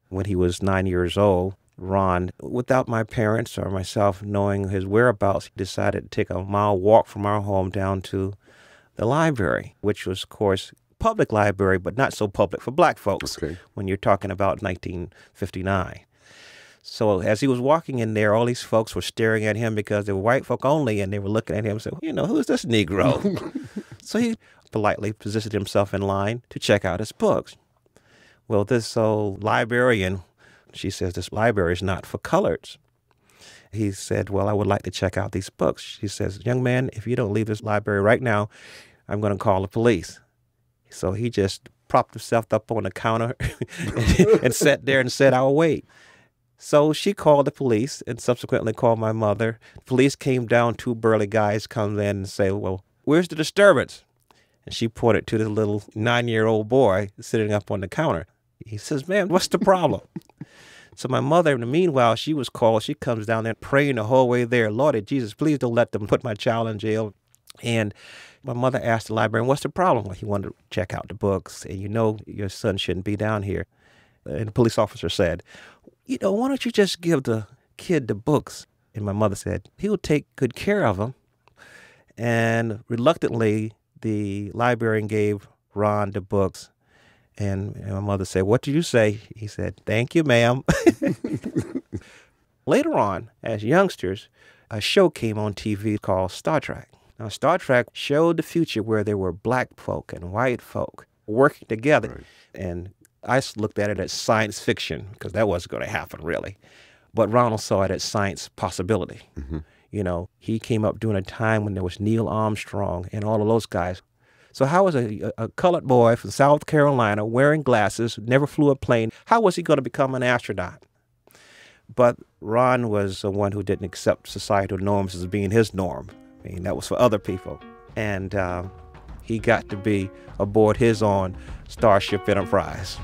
When he was 9 years old, Ron, without my parents or myself knowing his whereabouts, decided to take a mile walk from our home down to the library, which was, of course, public library, but not so public for black folks when you're talking about 1959. So as he was walking in there, all these folks were staring at him because they were white folk only, and they were looking at him and said, who's this Negro? So he politely positioned himself in line to check out his books. Well, this old librarian, she says, this library is not for coloreds. He said, well, I would like to check out these books. She says, young man, if you don't leave this library right now, I'm going to call the police. So he just propped himself up on the counter and sat there and said, I'll wait. So she called the police and subsequently called my mother. Police came down, two burly guys come in and say, well, where's the disturbance? And she pointed to the little 9-year-old boy sitting up on the counter. He says, man, what's the problem? So my mother, in the meanwhile, she was called. She comes down there praying the whole way there. Lord Jesus, please don't let them put my child in jail. And my mother asked the librarian, what's the problem? Well, he wanted to check out the books, and your son shouldn't be down here. And the police officer said, why don't you just give the kid the books? And my mother said, he'll take good care of them. And reluctantly, the librarian gave Ron the books. And my mother said, what did you say? He said, thank you, ma'am. Later on, as youngsters, a show came on TV called Star Trek. Now, Star Trek showed the future where there were black folk and white folk working together. Right. And I looked at it as science fiction because that wasn't going to happen, really. But Ronald saw it as science possibility. Mm-hmm. He came up during a time when there was Neil Armstrong and all of those guys. So how was a colored boy from South Carolina wearing glasses, never flew a plane, how was he going to become an astronaut? But Ron was the one who didn't accept societal norms as being his norm. I mean, that was for other people. And he got to be aboard his own Starship Enterprise.